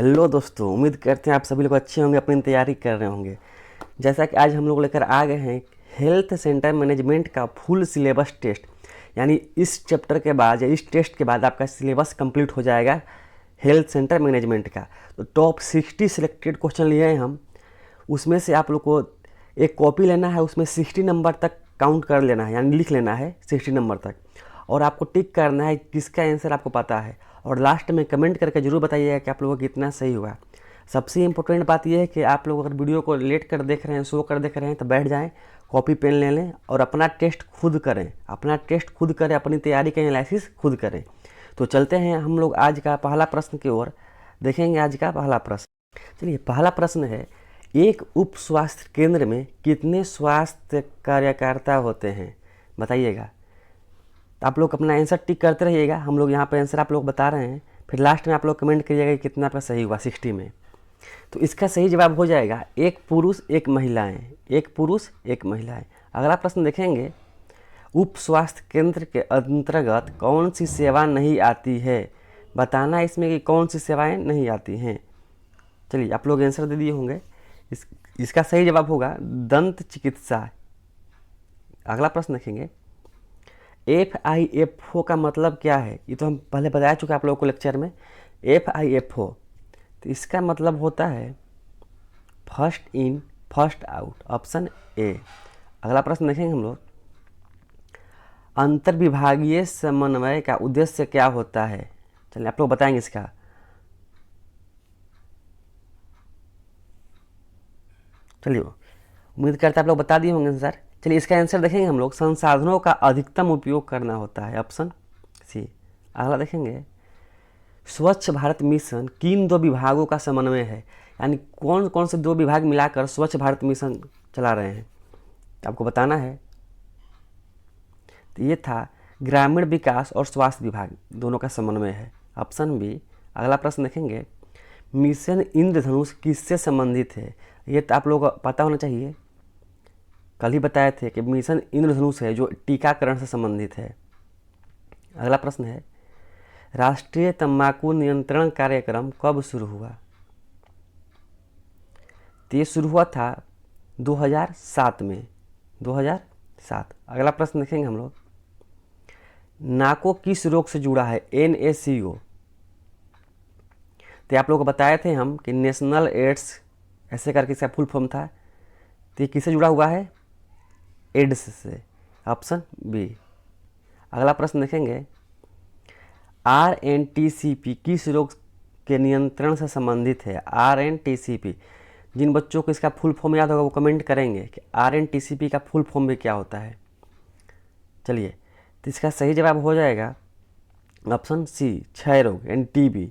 Hello दोस्तों, उम्मीद करते हैं आप सभी लोग अच्छे होंगे, अपनी तैयारी कर रहे होंगे। जैसा कि आज हम लोग लेकर आ गए हैं हेल्थ सेंटर मैनेजमेंट का फुल सिलेबस टेस्ट। यानी इस चैप्टर के बाद या इस टेस्ट के बाद आपका सिलेबस कंप्लीट हो जाएगा हेल्थ सेंटर मैनेजमेंट का। तो टॉप 60 सिलेक्टेड क्वेश्चन लिए हैं हम। उसमें से आप लोग को एक कॉपी लेना है, उसमें 60 नंबर तक काउंट कर लेना है, यानी लिख लेना है 60 नंबर तक, और आपको टिक करना है किसका आंसर आपको पता है। और लास्ट में कमेंट करके ज़रूर बताइएगा कि आप लोगों को कितना सही हुआ। सबसे इम्पोर्टेंट बात यह है कि आप लोग अगर वीडियो को लेट कर देख रहे हैं, सो कर देख रहे हैं, तो बैठ जाएं, कॉपी पेन ले लें और अपना टेस्ट खुद करें, अपनी तैयारी का एनालिसिस खुद करें। तो चलते हैं हम लोग आज का पहला प्रश्न की ओर। देखेंगे आज का पहला प्रश्न। चलिए, पहला प्रश्न है, एक उप स्वास्थ्य केंद्र में कितने स्वास्थ्य कार्यकर्ता होते हैं? बताइएगा। तो आप लोग अपना आंसर टिक करते रहिएगा। हम लोग यहाँ पर आंसर आप लोग बता रहे हैं, फिर लास्ट में आप लोग कमेंट करिएगा कि कितना आपका सही हुआ 60 में। तो इसका सही जवाब हो जाएगा एक पुरुष एक महिलाएं। एक पुरुष एक महिलाएं। अगला प्रश्न देखेंगे, उप स्वास्थ्य केंद्र के अंतर्गत कौन सी सेवा नहीं आती है? बताना इसमें कि कौन सी सेवाएं नहीं आती हैं। चलिए, आप लोग आंसर दे दिए होंगे। इसका सही जवाब होगा दंत चिकित्सा। अगला प्रश्न देखेंगे, FIFO का मतलब क्या है? ये तो हम पहले बता चुके आप लोगों को लेक्चर में। FIFO, तो इसका मतलब होता है first in first out, option A. अगला प्रश्न देखेंगे हम लोग, अंतर विभागीय समन्वय का उद्देश्य क्या होता है? चलिए, आप लोग बताएंगे इसका। चलिए, उम्मीद करते हैं आप लोग बता दिए होंगे सर। चलिए, इसका आंसर देखेंगे हम लोग, संसाधनों का अधिकतम उपयोग करना होता है, ऑप्शन सी। अगला देखेंगे, स्वच्छ भारत मिशन किन दो विभागों का समन्वय है? यानी कौन कौन से दो विभाग मिलाकर स्वच्छ भारत मिशन चला रहे हैं, आपको बताना है। तो ये था ग्रामीण विकास और स्वास्थ्य विभाग, दोनों का समन्वय है, ऑप्शन बी। अगला प्रश्न देखेंगे, मिशन इंद्रधनुष किससे संबंधित है? ये तो आप लोगों को पता होना चाहिए, कल ही बताए थे कि मिशन इंद्रधनुष है जो टीकाकरण से संबंधित है। अगला प्रश्न है, राष्ट्रीय तंबाकू नियंत्रण कार्यक्रम कब शुरू हुआ? तो ये शुरू हुआ था 2007 में, 2007। अगला प्रश्न देखेंगे हम लोग, नाको किस रोग से जुड़ा है? NaCO। तो आप लोग को बताए थे हम कि नेशनल एड्स ऐसे करके इसका फुल फॉर्म था। तो ये किससे जुड़ा हुआ है? एड्स से, ऑप्शन बी। अगला प्रश्न देखेंगे, RNTCP किस रोग के नियंत्रण से संबंधित है? RNTCP, जिन बच्चों को इसका फुल फॉर्म याद होगा वो कमेंट करेंगे कि RNTCP का फुल फॉर्म भी क्या होता है। चलिए, तो इसका सही जवाब हो जाएगा ऑप्शन सी, क्षय रोग यानी TB।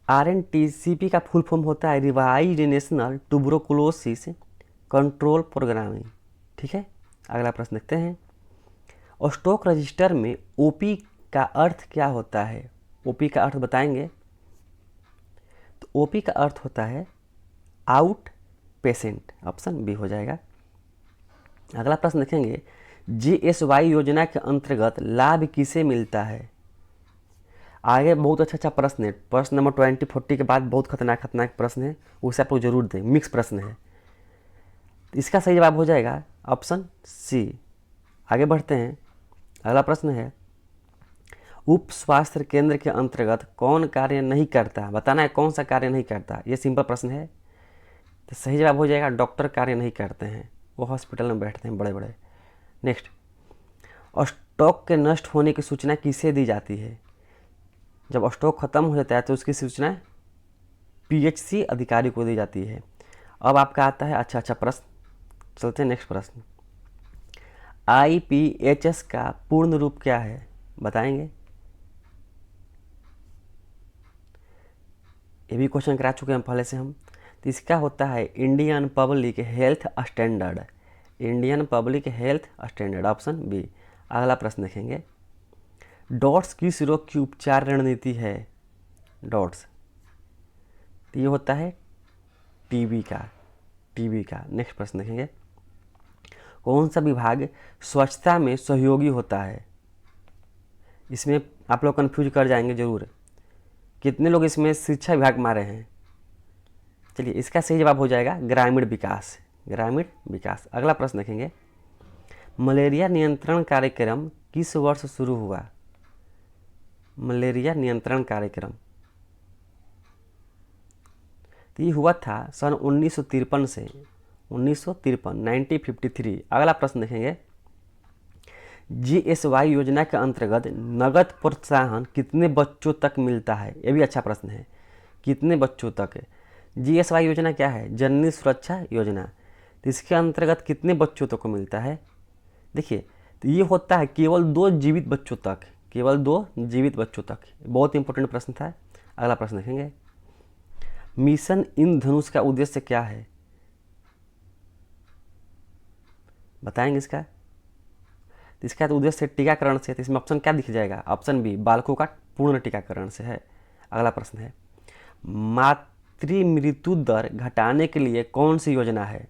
RNTCP का फुल फॉर्म होता है revised national tuberculosis control programming. ठीक है, अगला प्रश्न देखते हैं, स्टॉक रजिस्टर में OP का अर्थ क्या होता है? OP का अर्थ बताएंगे। तो OP का अर्थ होता है आउट पेशेंट, ऑप्शन बी हो जाएगा। अगला प्रश्न देखेंगे, JSY योजना के अंतर्गत लाभ किसे मिलता है? आगे बहुत अच्छा प्रश्न है, प्रश्न नंबर 20-40 के बाद बहुत खतरनाक प्रश्न है, उसे आप लोग जरूर दें, मिक्स प्रश्न है। इसका सही जवाब हो जाएगा ऑप्शन सी। आगे बढ़ते हैं। अगला प्रश्न है, उप स्वास्थ्य केंद्र के अंतर्गत कौन कार्य नहीं करता? बताना है कौन सा कार्य नहीं करता। ये सिंपल प्रश्न है, तो सही जवाब हो जाएगा डॉक्टर कार्य नहीं करते हैं, वो हॉस्पिटल में बैठते हैं बड़े बड़े। नेक्स्ट, स्टॉक के नष्ट होने की सूचना किसे दी जाती है? जब स्टॉक खत्म हो जाता है तो उसकी सूचना PHC अधिकारी को दी जाती है। अब आपका आता है अच्छा प्रश्न। चलते हैं नेक्स्ट प्रश्न, IPHS का पूर्ण रूप क्या है? बताएंगे। ये भी क्वेश्चन करा चुके हैं पहले से हम। तो इसका होता है Indian public health standard, Indian public health standard, option B. अगला प्रश्न देखेंगे, डॉट्स किस रोग की उपचार रणनीति है? डॉट्स, तो ये होता है TB का। नेक्स्ट प्रश्न देखेंगे, कौन सा विभाग स्वच्छता में सहयोगी होता है? इसमें आप लोग कंफ्यूज कर जाएंगे जरूर। कितने लोग इसमें शिक्षा विभाग में आ रहे हैं? चलिए इसका सही जवाब हो जाएगा ग्रामीण विकास, ग्रामीण विकास। अगला प्रश्न देखेंगे, मलेरिया नियंत्रण कार्यक्रम किस वर्ष शुरू हुआ? मलेरिया नियंत्रण कार्यक्रम तो ये हुआ था सन 1953 से, 1953। अगला प्रश्न देखेंगे, GSY योजना के अंतर्गत नगद प्रोत्साहन कितने बच्चों तक मिलता है? ये भी अच्छा प्रश्न है, कितने बच्चों तक? GSY योजना क्या है? जननी सुरक्षा योजना। तो इसके अंतर्गत कितने बच्चों तक को मिलता है? देखिए तो ये होता है केवल 2 जीवित बच्चों तक, केवल 2 जीवित बच्चों तक। बहुत इंपॉर्टेंट प्रश्न था। अगला प्रश्न देखेंगे, मिशन इंद्रधनुष का उद्देश्य क्या है? बताएंगे इसका? तो इसका तो उद्देश्य टीकाकरण से, तो इसमें ऑप्शन क्या दिख जाएगा? ऑप्शन बी, बालकों का पूर्ण टीकाकरण से है। अगला प्रश्न है, मातृ मृत्यु दर घटाने के लिए कौन सी योजना है?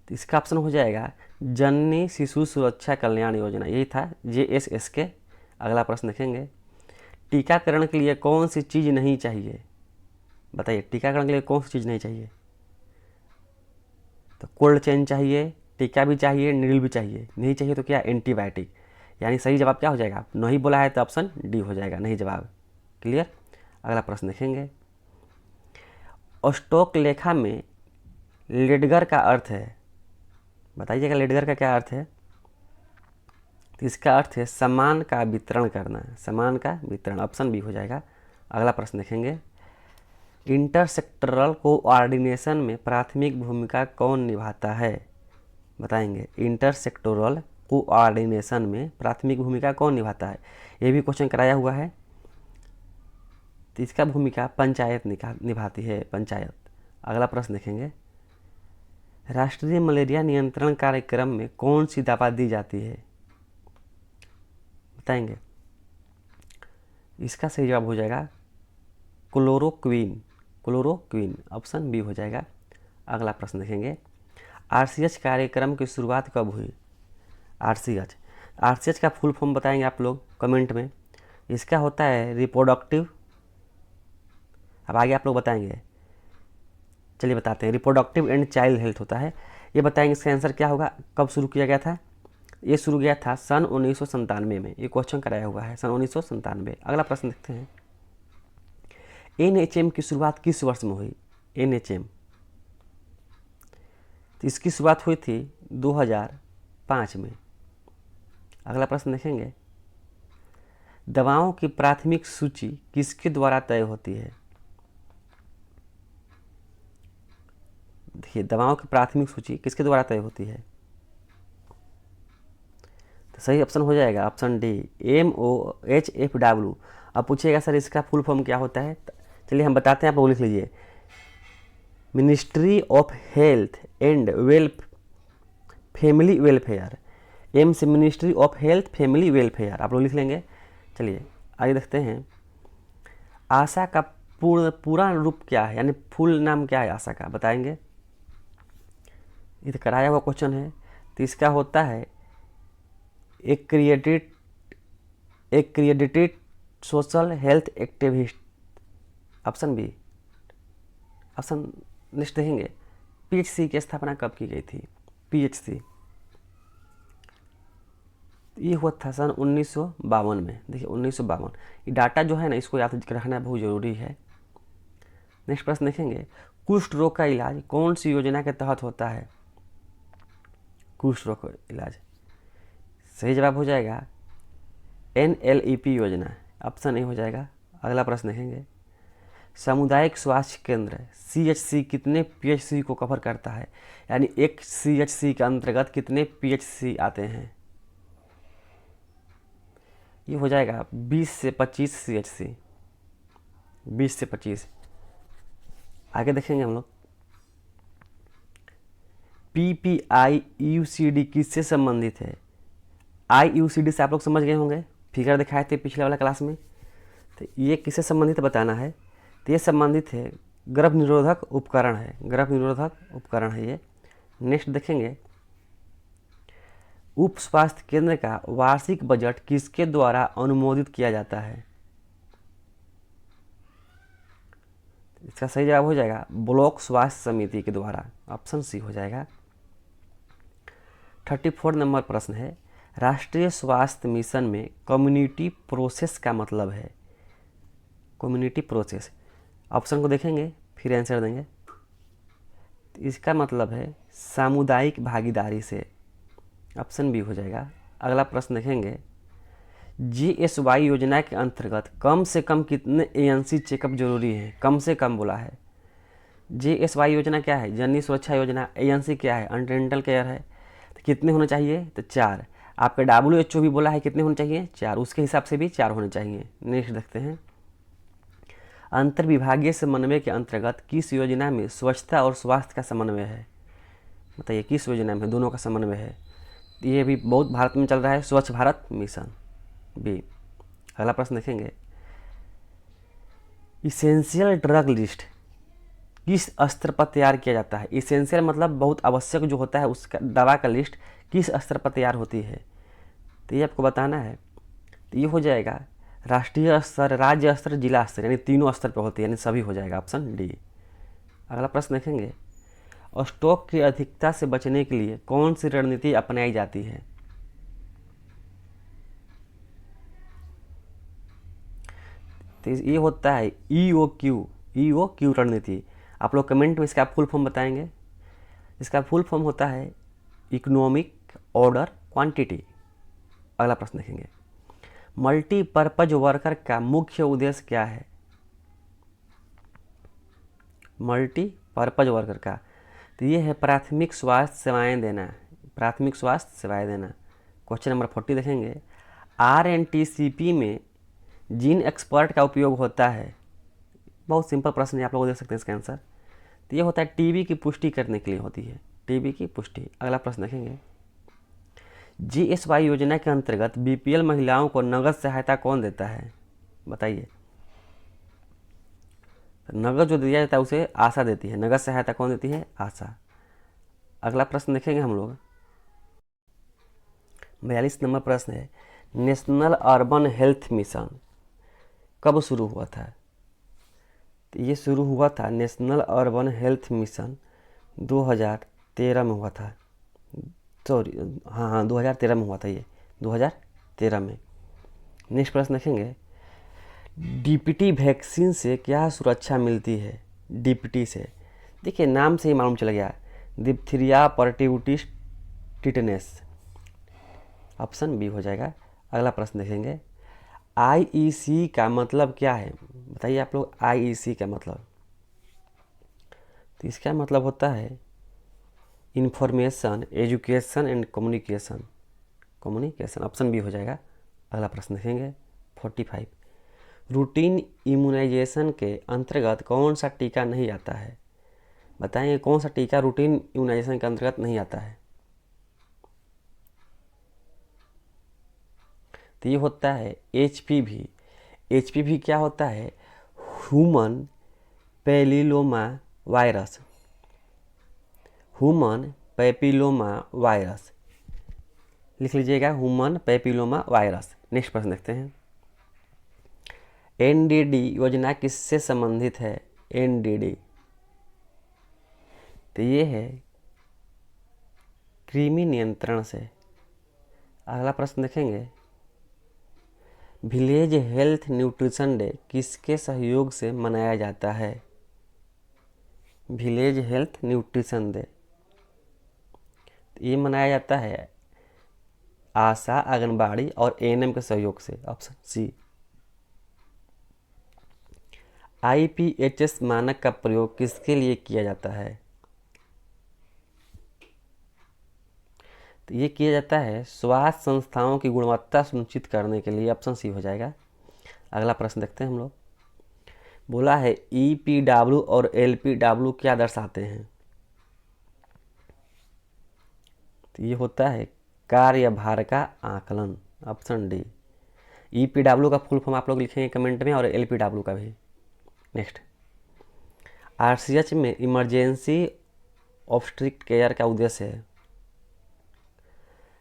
तो इसका ऑप्शन हो जाएगा जननी शिशु सुरक्षा कल्याण योजना, यही था JSS के। अगला प्रश्न देखेंगे, टीकाकरण के लिए कौन सी चीज़ नहीं चाहिए? बताइए टीकाकरण के लिए कौन सी चीज़ नहीं चाहिए? तो कोल्ड चेन चाहिए, टीका भी चाहिए, नीडल भी चाहिए। नहीं चाहिए तो क्या? एंटीबायोटिक। यानी सही जवाब क्या हो जाएगा? नहीं बोला है तो ऑप्शन डी हो जाएगा, नहीं जवाब। क्लियर? अगला प्रश्न देखेंगे, स्टोक लेखा में लेडगर का अर्थ है? बताइएगा लेडगर का क्या अर्थ है? तो इसका अर्थ है सामान का वितरण करना, सामान का वितरण। ऑप्शन बी हो जाएगा। अगला प्रश्न देखेंगे, इंटरसेक्टरल कोऑर्डिनेशन में प्राथमिक भूमिका कौन निभाता है? बताएंगे इंटरसेक्टोरल कोऑर्डिनेशन में प्राथमिक भूमिका कौन निभाता है? ये भी क्वेश्चन कराया हुआ है। तो इसका भूमिका पंचायत निभाती है, पंचायत। अगला प्रश्न देखेंगे, राष्ट्रीय मलेरिया नियंत्रण कार्यक्रम में कौन सी दवा दी जाती है? बताएंगे। इसका सही जवाब हो जाएगा क्लोरोक्वीन, क्लोरोक्वीन। ऑप्शन बी हो जाएगा। अगला प्रश्न देखेंगे, RCH कार्यक्रम की शुरुआत कब हुई? RCH का फुल फॉर्म बताएंगे आप लोग कमेंट में। इसका होता है रिप्रोडक्टिव, अब आगे आप लोग बताएंगे। चलिए बताते हैं, रिप्रोडक्टिव एंड चाइल्ड हेल्थ होता है। ये बताएंगे इसका आंसर क्या होगा, कब शुरू किया गया था? ये शुरू किया था सन 1997 में। ये क्वेश्चन कराया हुआ है सन 1997। अगला प्रश्न देखते हैं, NHM की शुरुआत किस वर्ष में हुई? NHM तो इसकी शुरुआत हुई थी 2005 में। अगला प्रश्न देखेंगे, दवाओं की प्राथमिक सूची किसके द्वारा तय होती है? देखिए दवाओं की प्राथमिक सूची किसके द्वारा तय होती है? तो सही ऑप्शन हो जाएगा ऑप्शन डी, MOHFW। अब पूछिएगा सर इसका फुल फॉर्म क्या होता है? चलिए हम बताते हैं, आप लोग लिख लीजिए, ministry of health and family welfare. M से ministry of health family welfare, आप लोग लिख लेंगे। चलिए आगे देखते हैं, आशा का पूरा रूप क्या है, यानी फुल नाम क्या है आशा का? बताएंगे। ये तो कराया हुआ क्वेश्चन है। तो इसका होता है एक accredited social health activist. Option B. Option next देखेंगे, PHC की स्थापना कब की गई थी? PHC ये हुआ था सन 1952 में। देखिए 1952। ये डाटा जो है ना, इसको याद रखना बहुत ज़रूरी है। नेक्स्ट प्रश्न देखेंगे, कुष्ठ रोग का इलाज कौन सी योजना के तहत होता है? कुष्ठ रोग का इलाज सही जवाब हो जाएगा NLEP योजना। ऑप्शन ए हो जाएगा। अगला प्रश्न देखेंगे, सामुदायिक स्वास्थ्य केंद्र CHC कितने PHC को कवर करता है? यानी एक CHC के अंतर्गत कितने PHC आते हैं? ये हो जाएगा 20 से 25 CHC, 20 से 25। आगे देखेंगे हम लोग, PPI-UCD किससे संबंधित है? IUCD से आप लोग समझ गए होंगे, फिगर दिखाए थे पिछले वाला क्लास में। तो ये किससे संबंधित बताना है? तो ये संबंधित है गर्भ निरोधक उपकरण है, गर्भ निरोधक उपकरण है ये। नेक्स्ट देखेंगे, उप स्वास्थ्य केंद्र का वार्षिक बजट किसके द्वारा अनुमोदित किया जाता है? इसका सही जवाब हो जाएगा ब्लॉक स्वास्थ्य समिति के द्वारा, ऑप्शन सी हो जाएगा। 34 नंबर प्रश्न है, राष्ट्रीय स्वास्थ्य मिशन में कम्युनिटी प्रोसेस का मतलब है? कम्युनिटी प्रोसेस, ऑप्शन को देखेंगे फिर आंसर देंगे। इसका मतलब है सामुदायिक भागीदारी से, ऑप्शन बी हो जाएगा। अगला प्रश्न देखेंगे, GSY योजना के अंतर्गत कम से कम कितने ANC चेकअप जरूरी हैं? कम से कम बोला है। GSY योजना क्या है? जननी सुरक्षा योजना। ANC क्या है? एंटीनेंटल केयर है। तो कितने होने चाहिए? तो 4। आपका WHO भी बोला है कितने होने चाहिए? 4। उसके हिसाब से भी 4 होने चाहिए। नेक्स्ट देखते हैं, अंतर विभागीय समन्वय के अंतर्गत किस योजना में स्वच्छता और स्वास्थ्य का समन्वय है? बताइए किस योजना में दोनों का समन्वय है? ये भी बहुत भारत में चल रहा है, स्वच्छ भारत मिशन बी। अगला प्रश्न देखेंगे, इसेंशियल ड्रग लिस्ट किस स्तर पर तैयार किया जाता है? इसेंशियल मतलब बहुत आवश्यक जो होता है, उसका दवा का लिस्ट किस स्तर पर तैयार होती है? तो ये आपको बताना है। तो ये हो जाएगा राष्ट्रीय स्तर, राज्य स्तर, जिला स्तर, यानी तीनों स्तर पर होती है, यानी सभी हो जाएगा, ऑप्शन डी। अगला प्रश्न देखेंगे, स्टॉक की अधिकता से बचने के लिए कौन सी रणनीति अपनाई जाती है? तो ये होता है EOQ रणनीति। आप लोग कमेंट में इसका फुल फॉर्म बताएंगे। इसका फुल फॉर्म होता है इकोनॉमिक ऑर्डर क्वांटिटी। अगला प्रश्न देखेंगे, मल्टीपर्पज वर्कर का मुख्य उद्देश्य क्या है? मल्टीपर्पज वर्कर का, तो ये है प्राथमिक स्वास्थ्य सेवाएं देना। प्राथमिक स्वास्थ्य सेवाएं देना। क्वेश्चन नंबर 40 देखेंगे, RNTCP में जिन एक्सपर्ट का उपयोग होता है? बहुत सिंपल प्रश्न है, आप लोग देख सकते हैं इसका आंसर। तो ये होता है टीबी की पुष्टि करने के लिए होती है, टीबी की पुष्टि। अगला प्रश्न देखेंगे, GSY योजना के अंतर्गत BPL महिलाओं को नगद सहायता कौन देता है? बताइए। नगद जो दिया जाता है उसे आशा देती है, नगद सहायता कौन देती है? आशा। अगला प्रश्न देखेंगे हम लोग, 42 नंबर प्रश्न है, नेशनल अर्बन हेल्थ मिशन कब शुरू हुआ था? तो ये शुरू हुआ था, नेशनल अर्बन हेल्थ मिशन 2013 में हुआ था। सॉरी, हाँ 2013 में हुआ था, ये 2013 में। नेक्स्ट प्रश्न देखेंगे, DPT वैक्सीन से क्या सुरक्षा मिलती है? DPT से, देखिए नाम से ही मालूम चल गया, डिप्थीरिया परट्यूटिस टिटनेस, ऑप्शन बी हो जाएगा। अगला प्रश्न देखेंगे, IEC का मतलब क्या है? बताइए आप लोग, IEC का मतलब। तो इसका मतलब होता है information education and communication, option B हो जाएगा। अगला प्रश्न देखेंगे 45, रूटीन इम्यूनाइजेशन के अंतर्गत कौन सा टीका नहीं आता है? बताएंगे कौन सा टीका रूटीन इम्यूनाइजेशन के अंतर्गत नहीं आता है? तो ये होता है HPV। HPV क्या होता है? Human papilloma virus, human papilloma virus, लिख लीजिएगा, ह्यूमन पैपिलोमा वायरस। नेक्स्ट प्रश्न देखते हैं, NDD योजना किससे संबंधित है? NDD, तो ये है कृमि नियंत्रण से। अगला प्रश्न देखेंगे, विलेज हेल्थ न्यूट्रिशन डे किसके सहयोग से मनाया जाता है? विलेज हेल्थ न्यूट्रिशन डे, ये मनाया जाता है आशा, आंगनबाड़ी और ANM के सहयोग से, ऑप्शन सी। IPHS मानक का प्रयोग किसके लिए किया जाता है? तो ये किया जाता है स्वास्थ्य संस्थाओं की गुणवत्ता सुनिश्चित करने के लिए, ऑप्शन सी हो जाएगा। अगला प्रश्न देखते हैं हम लोग, बोला है EPW और LPW क्या दर्शाते हैं? तो ये होता है कार्यभार का आकलन, ऑप्शन डी। EPW का फुल फॉर्म आप लोग लिखेंगे कमेंट में, और LPW का भी। नेक्स्ट, RCH में इमरजेंसी ऑब्स्टेट्रिक केयर का उद्देश्य है?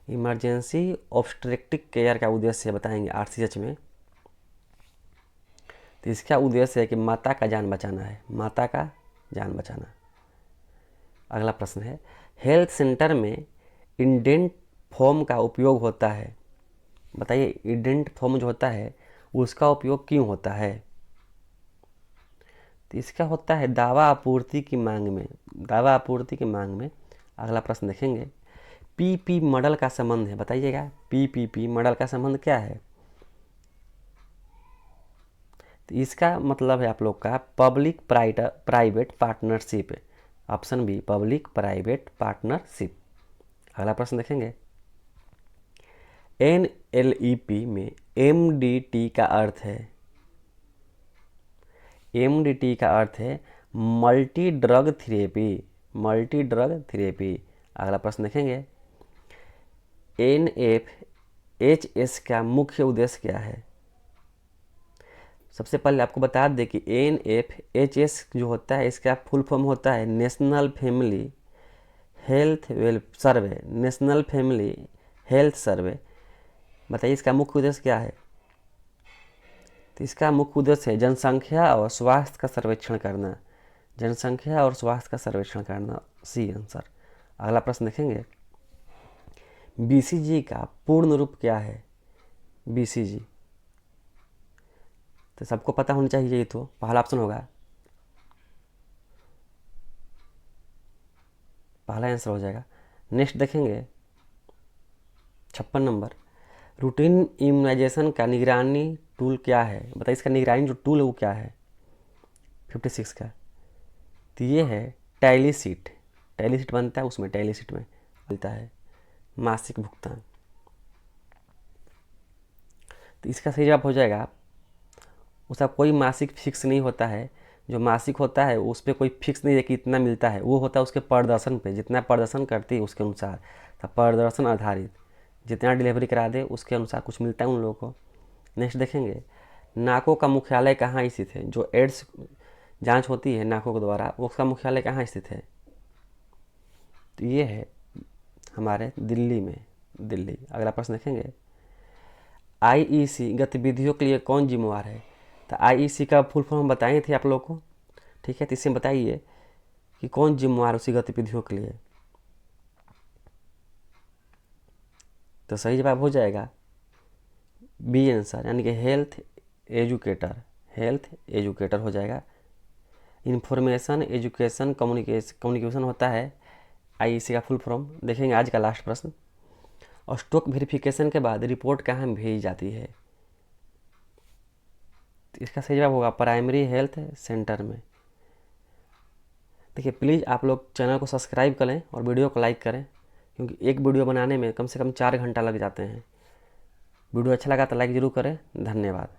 इमरजेंसी ऑब्स्टेट्रिक केयर का उद्देश्य बताएंगे RCH में। तो इसका उद्देश्य है कि माता का जान बचाना है, माता का जान बचाना। अगला प्रश्न है, हेल्थ सेंटर में इंडेंट फॉर्म का उपयोग होता है। बताइए, इंडेंट फॉर्म जो होता है उसका उपयोग क्यों होता है? तो इसका होता है दावा आपूर्ति की मांग में, दावा आपूर्ति की मांग में। अगला प्रश्न देखेंगे, PP मॉडल का संबंध है। बताइएगा, PPP मॉडल का संबंध क्या है? तो इसका मतलब है आप लोग का public private partnership. Option B, public private partnership. अगला प्रश्न देखेंगे, NLEP में MDT का अर्थ है। MDT का अर्थ है multi drug therapy, multi drug therapy. अगला प्रश्न देखेंगे, NFHS का मुख्य उद्देश्य क्या है? सबसे पहले आपको बता दें कि NFHS जो होता है इसका फुल फॉर्म होता है national family health survey, national family health survey. बताइए इसका मुख्य उद्देश्य क्या है? तो इसका मुख्य उद्देश्य है जनसंख्या और स्वास्थ्य का सर्वेक्षण करना, जनसंख्या और स्वास्थ्य का सर्वेक्षण करना। C answer. अगला प्रश्न देखेंगे, BCG का पूर्ण रूप क्या है? BCG तो सबको पता होना चाहिए, ये तो पहला ऑप्शन होगा, पहला आंसर हो जाएगा। नेक्स्ट देखेंगे 56 नंबर, रूटीन इम्यूनाइजेशन का निगरानी टूल क्या है? बताइए इसका निगरानी जो टूल है वो क्या है? 56 का तो ये है टैलीशीट। टैलीशीट बनता है, उसमें टैलीशीट में मिलता है मासिक भुगतान। तो इसका सही जवाब हो जाएगा, उसका कोई मासिक फिक्स नहीं होता है। जो मासिक होता है उस पर कोई फिक्स नहीं है कि इतना मिलता है, वो होता है उसके प्रदर्शन पे, जितना प्रदर्शन करती है उसके अनुसार। तो प्रदर्शन आधारित जितना डिलीवरी करा दे उसके अनुसार कुछ मिलता है उन लोगों को। नेक्स्ट देखेंगे, नाको का मुख्यालय कहाँ स्थित है? जो एड्स जांच होती है नाकों के द्वारा, उसका मुख्यालय कहाँ स्थित है? तो ये है हमारे दिल्ली में, दिल्ली। अगला प्रश्न देखेंगे, IEC गतिविधियों के लिए कौन जिम्मेवार है? तो IEC का फुल फॉर्म बताए थे आप लोग को, ठीक है। तो इससे बताइए कि कौन जिम्मेवार उसी गतिविधियों के लिए? तो सही जवाब हो जाएगा बी आंसर, यानी कि हेल्थ एजुकेटर, हेल्थ एजुकेटर हो जाएगा। इंफॉर्मेशन एजुकेशन कम्युनिकेशन होता है IEC का फुल फॉर्म। देखेंगे आज का लास्ट प्रश्न, और स्टॉक वेरिफिकेशन के बाद रिपोर्ट कहाँ भेजी जाती है? तो इसका सही जवाब होगा प्राइमरी हेल्थ सेंटर में। देखिए प्लीज़ आप लोग चैनल को सब्सक्राइब करें और वीडियो को लाइक करें, क्योंकि एक वीडियो बनाने में कम से कम 4 घंटा लग जाते हैं। वीडियो अच्छा लगा तो लाइक ज़रूर करें। धन्यवाद।